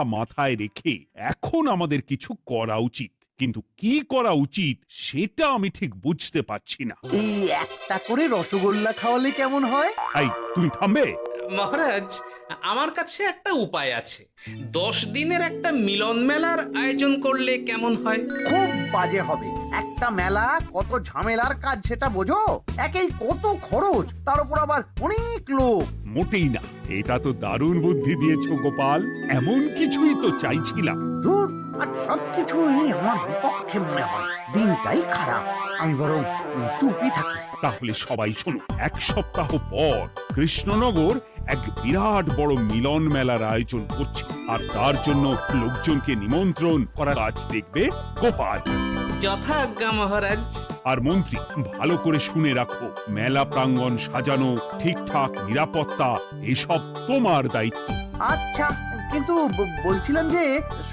কথা মাথায় রেখে এখন আমাদের কিছু করা উচিত, কিন্তু কি করা উচিত সেটা আমি ঠিক বুঝতে পারছি না। এই একটা করে রসগোল্লা খাওয়ালে কেমন হয়? এই তুমি থামবে? মহারাজ, আমার কাছে একটা উপায় আছে। 10 দিনের একটা মিলন মেলার আয়োজন করলে কেমন হয়? খুব বাজে হবে। একটা মেলা কত ঝামেলার কাজ সেটা বোঝো? একেই কত খরচ, তার উপর আবার অনেক লোক। মোটেই না, এটা তো দারুণ বুদ্ধি দিয়েছো গোপাল, এমন কিছুই তো চাইছিলাম। দূর, আর সবকিছুই আমার বিপক্ষে মনে হয়। দিনটাই খারাপ, আমি বরং চুপই থাকি। তাহলে সবাই শোনো, 1 সপ্তাহ পর কৃষ্ণনগর এক বিরাট বড় মিলন মেলার আয়োজন করছে, আর তার জন্য লোকজনকে নিমন্ত্রণ করার কাজ দেখবে গোপাল। যথা আজ্ঞা মহারাজ। আর মন্ত্রী, ভালো করে শুনে রাখো, মেলা প্রাঙ্গণ সাজানো, ঠিকঠাক নিরাপত্তা, এসব তোমার দায়িত্ব। আচ্ছা, কিন্তু বলছিলাম যে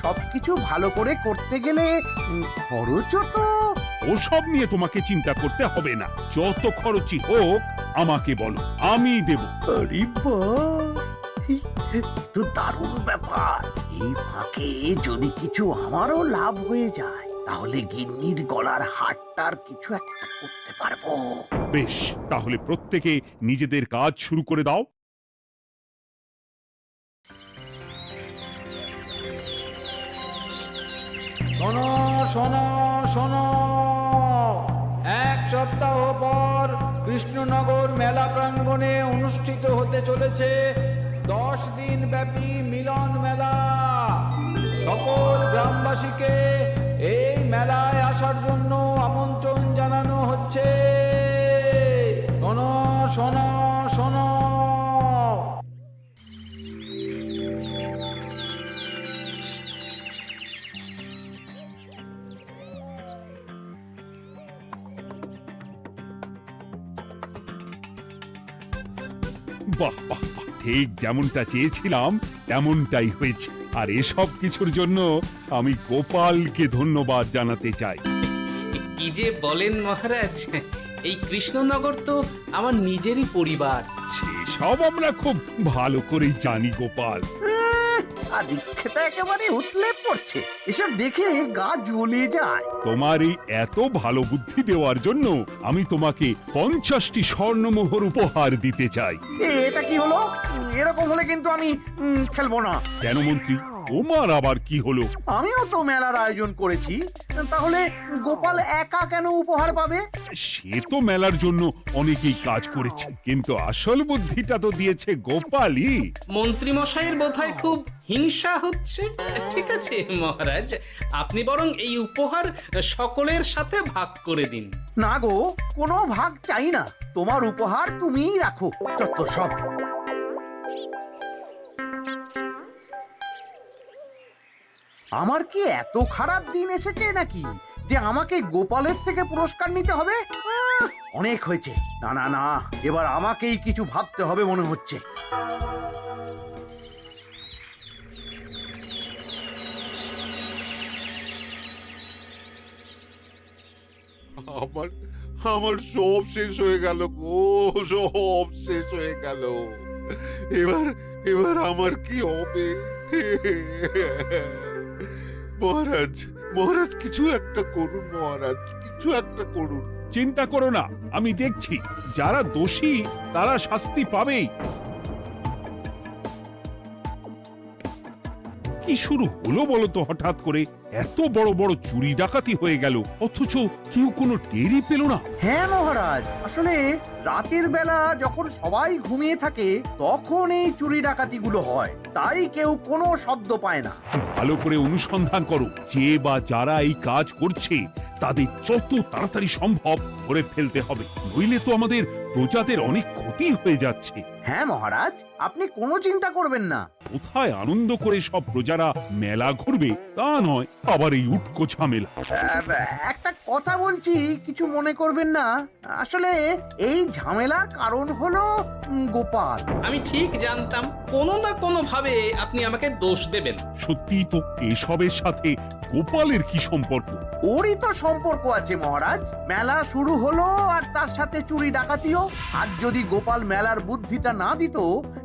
সবকিছু ভালো করে করতে গেলে খরচও তো। ওসব নিয়ে তোমাকে চিন্তা করতে হবে না, যত খরচই হোক আমাকে বলো, আমি দেব। আরে বাস, তো দারুণ ব্যাপার। এই ফাঁকে যদি কিছু আমারও লাভ হয়ে যায়, তাহলে গিন্নির গলার হারটার কিছু একটা করতে পারবো। বেশ, তাহলে প্রত্যেকে নিজেদের কাজ শুরু করে দাও। শোনো শোনো শোনো, 1 সপ্তাহ পর কৃষ্ণনগর মেলা প্রাঙ্গণে অনুষ্ঠিত হতে চলেছে 10 দিন ব্যাপী মিলন মেলা। সকল গ্রামবাসীকে এই মেলায় আসার জন্য আমন্ত্রণ জানানো হচ্ছে। শোনো শোনো শোনো। বাহ বাহ বাহ, ঠিক যেমনটা চেয়েছিলাম তেমনটাই হয়েছে। আর এসব কিছুর জন্য আমি গোপালকে ধন্যবাদ জানাতে চাই। কি যে বলেন মহারাজ, এই কৃষ্ণনগর তো আমার নিজেরই পরিবার। সেসব আমরা খুব ভালো করেই জানি গোপাল। আদিক্ষেতা একেবারে উতলে পড়ছে, এসব দেখে গা জ্বলে যায়। তোমার এই এত ভালো বুদ্ধি দেওয়ার জন্য আমি তোমাকে 50টি স্বর্ণমোহর উপহার দিতে চাই। এটা কি হলো? এরকম হলে কিন্তু আমি খেলবো না। কেন মন্ত্রী, তোমার আবার কি হলো? আমিও তো মেলার আয়োজন করেছি, তাহলে গোপাল একা কেন উপহার পাবে? সে তো মেলার জন্য অনেকেই কাজ করেছে, কিন্তু আসল বুদ্ধিটা তো দিয়েছে গোপালই। মন্ত্রী মশাইয়ের বোধহয় খুব হিংসা হচ্ছে। ঠিক আছে মহারাজ, আপনি বরং এই উপহার সকলের সাথে ভাগ করে দিন। না গো, কোনো ভাগ চাই না। তোমার উপহার তুমিই রাখো, যত সব। আমার কি এত খারাপ দিন এসেছে নাকি যে আমাকে গোপালের থেকে পুরস্কার নিতে হবে? অনেক হয়েছে। না না না, এবার আমাকেই কিছু ভাবতে হবে মনে হচ্ছে। আমার আমার সব শেষ হয়ে গেল গো, সব শেষ হয়ে গেল। এবার এবার আমার কি হবে? মহারাজ, মহারাজ কিছু একটা করুন, মহারাজ কিছু একটা করুন। চিন্তা করো না, আমি দেখছি, যারা দোষী তারা শাস্তি পাবেই। কি শুরু হলো বলো তো হঠাৎ করে? এত বড় বড় চুরি ডাকাতি হয়ে গেল, অথচ কেউ কোনো টেরই পেল না। হ্যাঁ মহারাজ, আসলে রাতের বেলা যখন সবাই ঘুমিয়ে থাকে তখন এই চুরি ডাকাতিগুলো হয়, তাই কেউ কোনো শব্দ পায় না। ভালো করে অনুসন্ধান করো, যে বা যারা এই কাজ করছে তাদের যত তাড়াতাড়ি সম্ভব ধরে ফেলতে হবে, নইলে তো আমাদের প্রজাদের অনেক ক্ষতি হয়ে যাচ্ছে। হ্যাঁ মহারাজ, আপনি কোনো চিন্তা করবেন না। কোথায় আনন্দ করে সব প্রজারা মেলা ঘুরবে তা নয়, আবার এই উটকো ঝামেলা। একটা কথা বলছি, কিছু মনে করবেন না। আসলে এই ঝামেলার কারণ হলো গোপাল। আমি ঠিক জানতাম কোনো না কোনো ভাবে আপনি আমাকে দোষ দেবেন। সত্যি তো, এসবের সাথে গোপালের কি সম্পর্ক? ওরই তো সম্পর্ক আছে মহারাজ। মেলা শুরু হলো আর তার সাথে চুরি ডাকাতিও। আর যদি গোপাল মেলার বুদ্ধিটা না দিত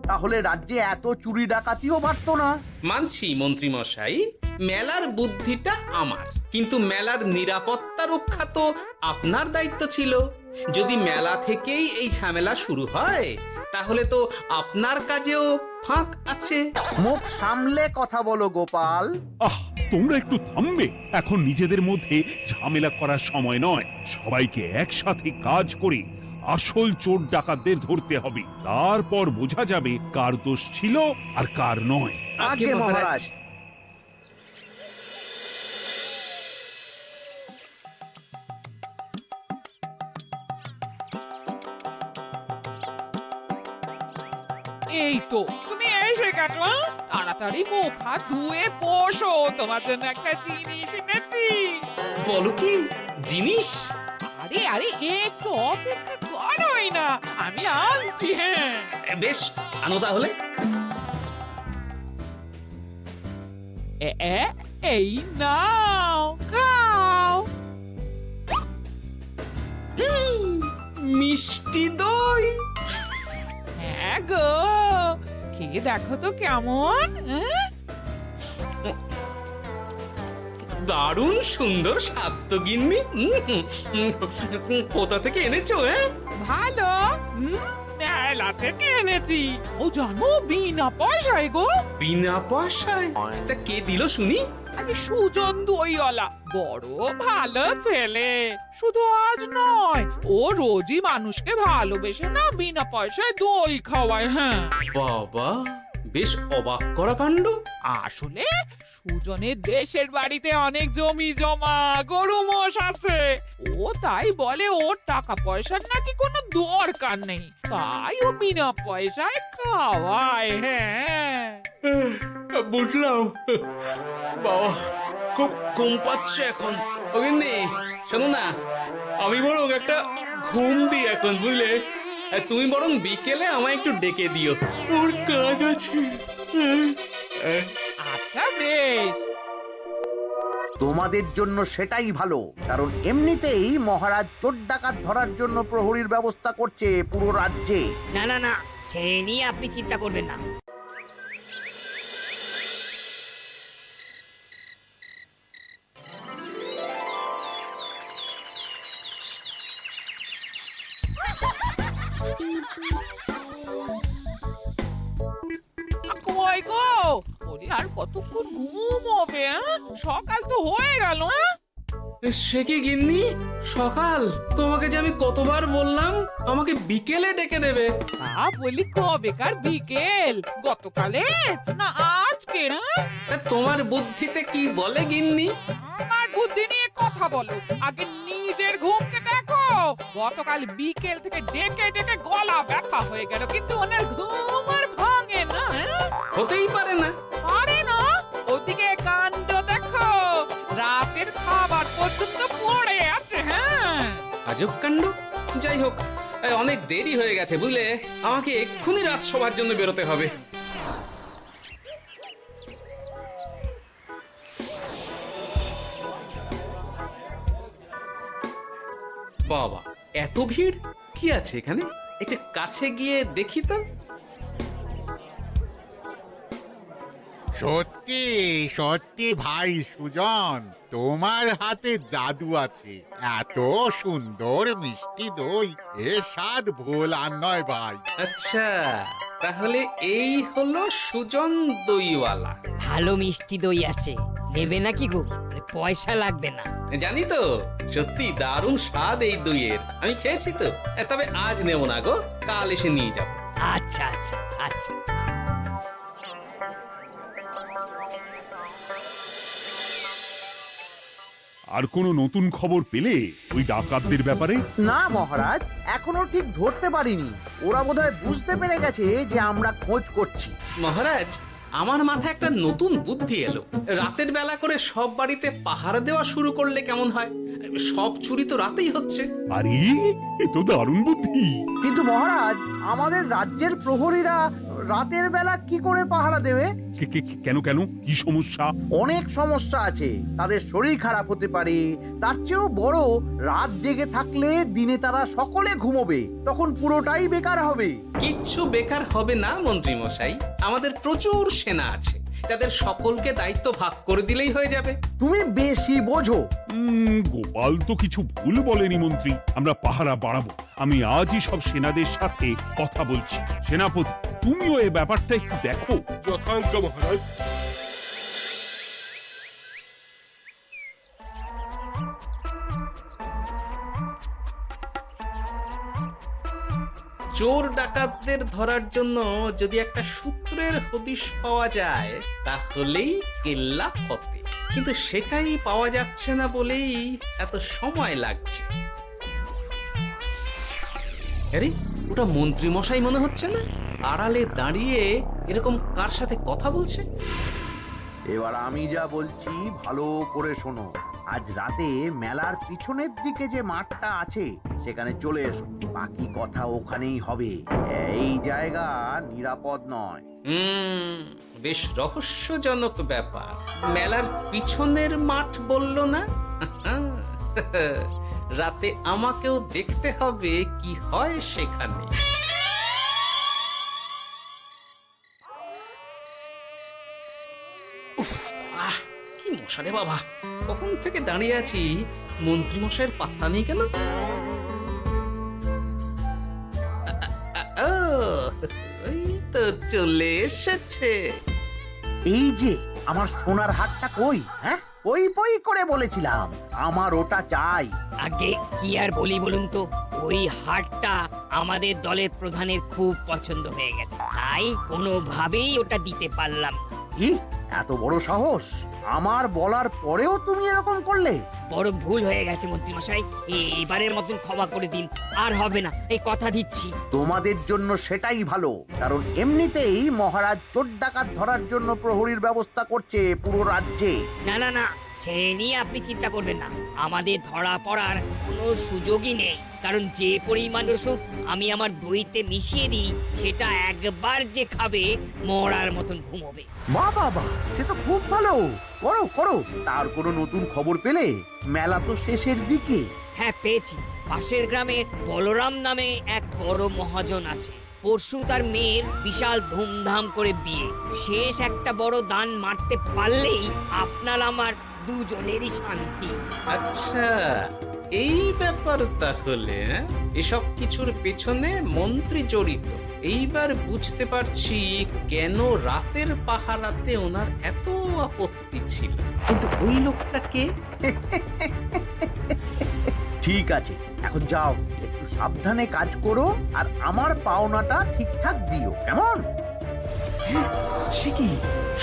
তাহলে রাজ্যে এত চুরি ডাকাতিও বাড়তো না। মানছি মন্ত্রী মশাই, মেলার বুদ্ধিটা আমার, কিন্তু মেলার নিরাপত্তা রক্ষা তো আপনার দায়িত্ব ছিল। যদি মেলা থেকেই এই ঝামেলা শুরু হয় তাহলে তো আপনার কাজেও ফাঁক আছে। মুখ সামলে কথা বলো গোপাল। আহ, তোমরা একটু থামবে? এখন নিজেদের মধ্যে ঝামেলা করার সময় নয়। সবাইকে একসাথে কাজ করে আসল চোর ডাকাতদের ধরতে হবে, তারপর বোঝা যাবে কার দোষ ছিল আর কার নয়। আগে মহারাজ। এই তো তুমি এসে গেছো। তাড়াতাড়ি মুখ হাত ধুয়ে বসো, তোমার জন্য একটা জিনিস এনেছি। বলো কি জিনিস? আরে আরে একটু অপেক্ষা করোই না, আমি আনছি। হ্যাঁ বেশ, আনো তাহলে। এই নাও, খাও। মিষ্টি দই। হ্যাঁ গো, খেয়ে দেখো তো কেমন। দারুণ সুন্দর স্বাদ তো গিন্নি। কোথা থেকে এনেছো? ভালো, মেলা থেকে এনেছি। ও জানো, বিনা পয়সায় গো। বিনা পয়সায়? তা কে দিল শুনি? আরে সুজন দইওয়ালা, বড় ভালো ছেলে। শুধু আজ নয়, ও রোজই মানুষকে ভালোবেসে না বিনা পয়সায় দই খাওয়ায়। হ্যাঁ বাবা, বেশ অবাক করা কাণ্ড। আসলে সুজনের দেশের বাড়িতে অনেক জমি জমা, গরু মোষ আছে। ও তাই বলে ওর টাকা পয়সার নাকি কোনো দরকার নেই, তাই ও বিনা পয়সায় খাওয়ায়। হ্যাঁ বুঝলাম। বাবা, খুব ঘুম পাচ্ছে এখন। ও গিন্নি, শোনো না, আমি বরং একটা ঘুম দিই এখন, বুঝলে? তুমি বরং বিকেলে আমায় একটু ডেকে দিও, ওর কাজ আছে। আচ্ছা বেশ। তোমাদের জন্য সেটাই ভালো, কারণ এমনিতেই মহারাজ চোর ডাকাত ধরার জন্য প্রহরীর ব্যবস্থা করছে পুরো রাজ্যে। না না না, সে নিয়ে আপনি চিন্তা করবেন না। কই গো, ওরে আর কতক্ষণ ঘুম হবে? সকাল তো হয়ে গেল। সে কি গিন্নি, সকাল? তোমাকে যে আমি কতবার বললাম আমাকে বিকেলে ডেকে দেবে। তা বলি কবেকার বিকেল? গতকালে না আজকে? তা তোমার বুদ্ধিতে কি বলে গিন্নি? আমার বুদ্ধি নিয়ে কথা বলো, আগে নিজের ঘুমকে দেখো। গতকাল বিকেল থেকে ডেকে ডেকে গলা ব্যথা হয়ে গেল, কিন্তু ওনার ঘুম আর ভাঙে না। হতেই পারে না। পারে না? ওদিকে কাণ্ড দেখো, রাতের খাবার পর্যন্ত পড়ে আছে। হ্যাঁ আজব কাণ্ড। যাই হোক, অনেক দেরি হয়ে গেছে বুঝলে, আমাকে এক্ষুনি রাজসভার জন্য বেরোতে হবে। বাবা, এত ভিড় কি আছে এখানে? একটু কাছে গিয়ে দেখি তো। সত্যি সত্যি ভাই সুজন, তোমার হাতে জাদু আছে। এত সুন্দর মিষ্টি দই, এ স্বাদ ভোলার নয় ভাই। আচ্ছা, তাহলে এই হলো সুজন দইওয়ালা। ভালো মিষ্টি দই আছে, নেবে নাকি গো? পয়সা লাগবে না। জানি তো, সত্যি দারুণ স্বাদ এই দইয়ের। আমি খেয়েছি তো। তবে আজ নেব না গো, কাল এসে নিয়ে যাব। আচ্ছা আচ্ছা আচ্ছা। আর কোনো নতুন খবর পেলে ওই ডাকাতদের ব্যাপারে? না মহারাজ, এখনো ঠিক ধরতে পারিনি। ওরা বোধহয় বুঝতে পেরে গেছে যে আমরা খোঁজ করছি। মহারাজ, আমার মাথায় একটা নতুন বুদ্ধি এলো। রাতের বেলা করে সব বাড়িতে পাহারা দেওয়া শুরু করলে কেমন হয়? সব চুরি তো রাতেই হচ্ছে। আরে, এ তো দারুণ বুদ্ধি। কিন্তু মহারাজ, আমাদের রাজ্যের প্রহরীরা রাতের বেলা কি করে পাহারা দেবে? কেন কেন কি সমস্যা? অনেক সমস্যা আছে। তাদের শরীর খারাপ হতে পারে, তার চেয়েও বড়, রাত জেগে থাকলে দিনে তারা সকলে ঘুমোবে, তখন পুরোটাই বেকার হবে। কিচ্ছু বেকার হবে না মন্ত্রী মশাই, আমাদের প্রচুর সেনা আছে, তাদের সকলকে দায়িত্ব ভাগ করে দিলেই হয়ে যাবে। তুমি বেশি বোঝো। গোপাল তো কিছু ভুল বলেনি মন্ত্রী, আমরা পাহারা বাড়াবো। আমি আজই সব সেনাদের সাথে কথা বলছি। সেনাপতি, তুমিও এই ব্যাপারটা একটু দেখো। যথাজ্ঞা মহারাজ। চোর ডাকাতদের ধরার জন্য যদি একটা সূত্রের হদিশ পাওয়া যায় তাহলেই কেল্লা ফতে, কিন্তু সেটাই পাওয়া যাচ্ছে না বলেই এত সময় লাগছে। আরে ওটা মন্ত্রী মশাই মনে হচ্ছে না? আড়ালে দাঁড়িয়ে এরকম কার সাথে কথা বলছে? এবার আমি যা বলছি ভালো করে শোনো। আজ রাতে মেলার পিছনের দিকে যে মাঠটা আছে সেখানে চলে এসো, বাকি কথা ওখানেই হবে। এই জায়গা নিরাপদ নয়। বেশ রহস্যজনক ব্যাপার। মেলার পিছনের মাঠ বলল না? রাতে আমাকেও দেখতে হবে কি হয় সেখানে। উফ, কি মশা রে বাবা! কখন থেকে দাঁড়িয়ে আছি, মন্ত্রী মশাইয়ের পাত্তা নেই কেন? ওই তো চলে এসেছে। এই যে আমার সোনার হাটটা কই? হ্যাঁ, পই পই করে বলেছিলাম আমার ওটা চাই। আগে কি আর বলি বলুন তো, ওই হারটা আমাদের দলের প্রধানের খুব পছন্দ হয়ে গেছে, তাই কোনোভাবেই ওটা দিতে পারলাম না। কি এত বড় সাহস! আমার বলার পরেও তুমি এরকম করলে? বড় ভুল হয়ে গেছে মন্ত্রী মশাই, এবারের মতন ক্ষমা করে দিন, আর হবে না, এই কথা দিচ্ছি। তোমাদের জন্য সেটাই ভালো, কারণ এমনিতেই মহারাজ চোর ডাকাত ধরার জন্য প্রহরীর ব্যবস্থা করছে পুরো রাজ্যে। না না না, সে নিয়ে আপনি চিন্তা করবেন না, আমাদের ধরা পড়ার কোনো সুযোগই নেই, কারণ যে পরিমাণ ওষুধ আমি আমার দইতে মিশিয়ে দিই সেটা একবার যে খাবে মরার মতন ঘুমোবে। বাহ বাহ বাহ, সে তো খুব ভালো। করো করো। তার কোনো নতুন খবর পেলে? মেলা তো শেষের দিকে। হ্যাঁ পেয়েছি, পাশের গ্রামে বলরাম নামে এক বড় মহাজন আছে। পরশু তার মেয়ের বিশাল ধুমধাম করে বিয়ে। শেষ একটা বড় দান মারতে পারলেই আপনার আমার দুজনেরই শান্তি। আচ্ছা, এই ব্যাপার তাহলে। এসব কিছুর পেছনে মন্ত্রী জড়িত। এইবার বুঝতে পারছি কেন রাতের পাহারাতে ওনার এত আপত্তি ছিল। কিন্তু ওই লোকটা কে? ঠিক আছে, এখন যাও, একটু সাবধানে কাজ করো, আর আমার পাওনাটা ঠিকঠাক দিও, কেমন? সে কি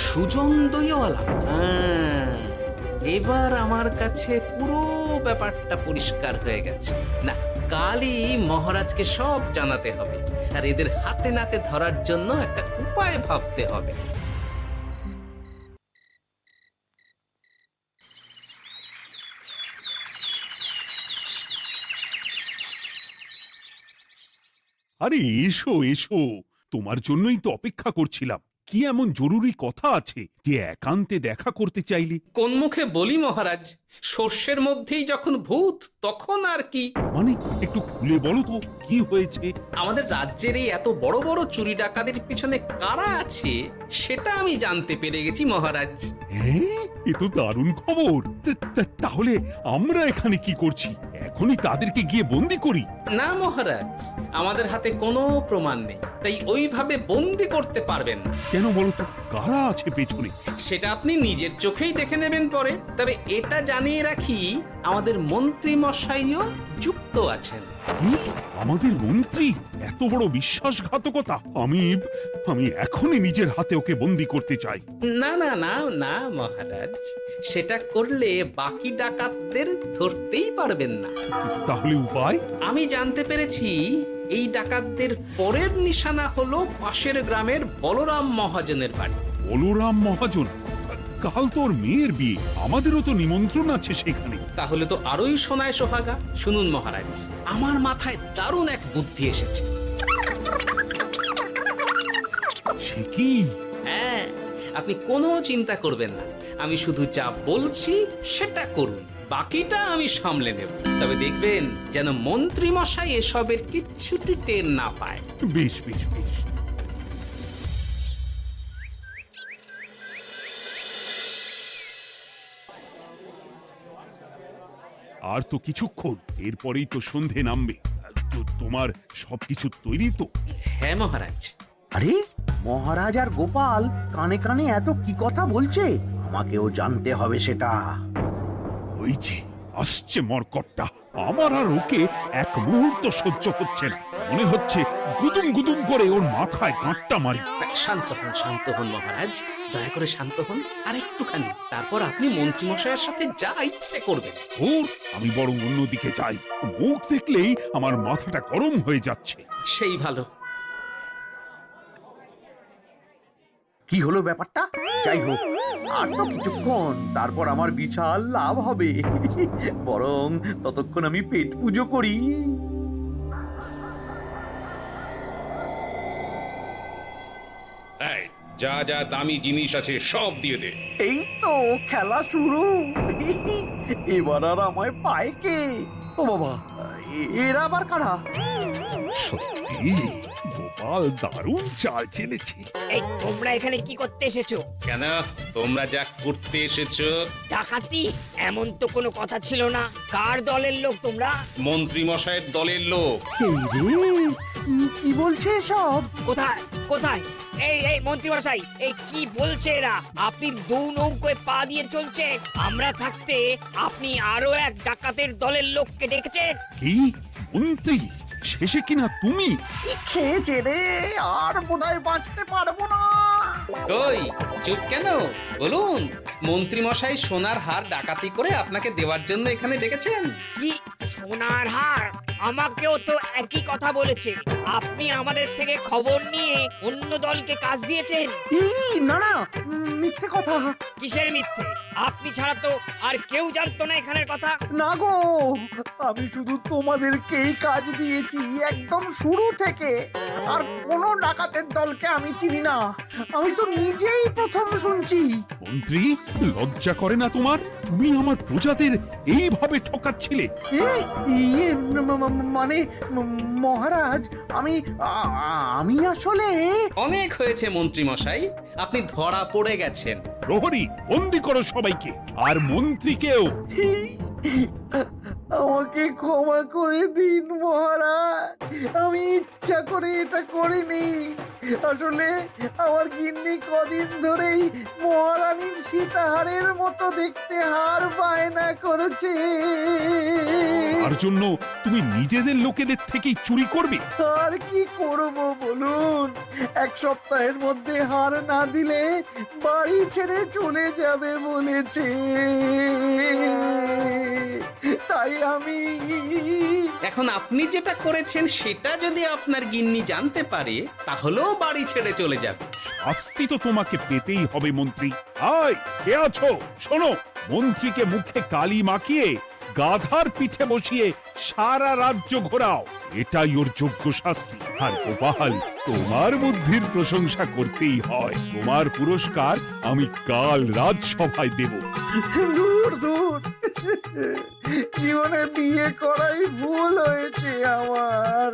সুজন দইওয়ালা? এবার আমার কাছে পুরো ব্যাপারটা পরিষ্কার হয়ে গেছে। না, কালই মহারাজকে সব জানাতে হবে, আর এদের হাতে নাতে ধরার জন্য একটা উপায় ভাবতে হবে। আরে এসো এসো, তোমার জন্যই তো অপেক্ষা করছিলাম। কি এমন জরুরি কথা আছে যে একান্তে দেখা করতে চাইলে? কোন মুখে বলি মহারাজ, সর্ষের মধ্যেই যখন ভূত তখন আর কি। মানে একটু খুলে বলো তো কি হয়েছে? আমাদের রাজ্যের এই এত বড় বড় চুরি ডাকাতির পিছনে কারা আছে সেটা আমি জানতে পেরে গেছি মহারাজ। হ্যাঁ, এ তো দারুণ খবর। তাহলে আমরা এখানে কি করছি? এখনই তাদেরকে গিয়ে বন্দি করি? না মহারাজ, আমাদের হাতে কোনো প্রমাণ নেই, তাই ওইভাবে বন্দি করতে পারবেন না। কেন বলো তো, কারা আছে পেছনে? সেটা আপনি নিজের চোখেই দেখে নেবেন পরে। তবে এটা জানিয়ে রাখি, আমাদের মন্ত্রী মশাইও যুক্ত আছেন। কি? আমাদের মন্ত্রী? এত বড় বিশ্বাসঘাতকতা! আমি এখনই নিজের হাতে ওকে বন্দি করতে চাই। না না না না মহারাজ, সেটা করলে বাকি ডাকাতদের ধরতেই পারবেন না। তাহলে উপায়? আমি জানতে পেরেছি এই ডাকাতদের পরের নিশানা হলো পাশের গ্রামের বলরাম মহাজনের বাড়ি। বলরাম মহাজন? কাল তোর মেয়ের বিয়ে, আমাদেরও তো নিমন্ত্রণ আছে সেখানে। তাহলে তো আরোই সোনায় সোহাগা। শুনুন মহারাজ, আমার মাথায় দারুণ এক বুদ্ধি এসেছে। সে কি? হ্যাঁ, আপনি কোনো চিন্তা করবেন না, আমি শুধু যা বলছি সেটা করুন, বাকিটা আমি সামলে নেব। তবে দেখবেন যেন মন্ত্রী মশাই এসবের কিচ্ছুটি টের না পায়। বেশ বেশ বেশ। আর তো কিছুক্ষণ, এরপরেই তো সন্ধে নামবে। তোমার সবকিছু তৈরি তো? হ্যাঁ মহারাজ। আরে মহারাজ আর গোপাল কানে কানে এত কি কথা বলছে, আমাকেও জানতে হবে সেটা। ওই যে আসছে মরকটটা, আমার আর ওকে এক মুহূর্ত সহ্য হচ্ছে না। মনে হচ্ছে গুদুম গুদুম করে ওর মাথায় গাঁটটা মারি। শান্ত হন মহারাজ, দয়া করে শান্ত হন আর একটুখানি, তারপর আপনি মন্ত্রী মশাইয়ের সাথে যা ইচ্ছে করবেন। ওর আমি বরং অন্যদিকে যাই, মুখ দেখলেই আমার মাথাটা গরম হয়ে যাচ্ছে। সেই ভালো। কি হলো ব্যাপারটা? যাই হোক, আর তো কিছুক্ষণ, তারপর আমার বিশাল লাভ হবে। বরং ততক্ষণ আমি পেট পুজো করি। এই, যা যা দামি জিনিস আছে সব দিয়ে দে। এই তো খেলা শুরু। এবার আর আমায় পায় কে? ও বাবা, এরা আবার কারা? সত্যি গোপাল দারুণ চাল চেলেছে। এই তোমরা এখানে কি করতে এসেছো? কেন, তোমরা যা করতে এসেছো? ডাকাতি? এমন তো কোনো কথা ছিল না। কার দলের লোক তোমরা? মন্ত্রী মশাইয়ের দলের লোক। এই রে, কি বলছে সব? কোথায় কোথায়? এই মন্ত্রী মশাই, এই কি বলছে এরা? আপনি দু নৌকোয় পা দিয়ে চলছে, আমরা থাকতে আপনি আরো এক ডাকাতের দলের লোককে ডেকেছেন। কি মন্ত্রী, শেষে কিনা তুমি? কি খেয়েছে রে, আর বোধহয় বাঁচতে পারবো না। কই, চুপ কেন? বলুন, মন্ত্রী মশাই সোনার হার ডাকাতি করে আপনাকে দেওয়ার জন্য এখানে ডেকেছেন। কি সোনার হার? আমাকেও তো একই কথা বলেছে। আপনি আমাদের থেকে খবর নিয়ে অন্য দলকে কাজ দিয়েছেন। এই না না, মিথ্যে কথা। কিসের মিথ্যে? আপনি ছাড়া তো আর কেউ জানতো না এখানের কথা। না গো, আমি শুধু তোমাদেরকেই কাজ দিয়েছি একদম শুরু থেকে। আর কোন ডাকাতের দলকে আমি চিনি না, আমি তো নিজেই প্রথম শুনছি। মন্ত্রী, লজ্জা করে না তোমার? তুমি আমার প্রজাদের এইভাবে ঠকাচ্ছিলে। ইয়ে মানে মহারাজ, আমি আসলে অনেক হয়েছে মন্ত্রী মশাই, আপনি ধরা পড়ে গেছেন। প্রহরী, বন্দি করো সবাইকে, আর মন্ত্রীকেও। আমাকে ক্ষমা করে দিন মহারাজ, আমি ইচ্ছা করে এটা করিনি। আসলে আমার গিন্নি কদিন ধরেই মহারানীর সীতাহারের মতো দেখতে হার বায়না করেছে। তার জন্য তুমি নিজেদের লোকেদের থেকেই চুরি করবে? আর কি করব বলুন, এক সপ্তাহের মধ্যে হার না দিলে বাড়ি ছেড়ে চলে যাবে বলেছে। তাই আমি এখন আপনি যেটা করেছেন সেটা যদি আপনার গিন্নি জানতে পারে, তাহলেও বাড়ি ছেড়ে চলে যাবে। শাস্তি তো তোমাকে পেতেই হবে মন্ত্রী। আয়, কে আছো? শোনো, মন্ত্রীকে মুখে কালি মাখিয়ে গাধার পিঠে বসিয়ে সারা রাজ্য ঘোরাও, এটাই ওর যোগ্য শাস্তি। আর গোপাল, তোমার বুদ্ধির প্রশংসা করতেই হয়। তোমার পুরস্কার আমি কাল রাজসভায় দেব। দূর দূর, জীবনে বিয়ে করাই ভুল হয়েছে আমার।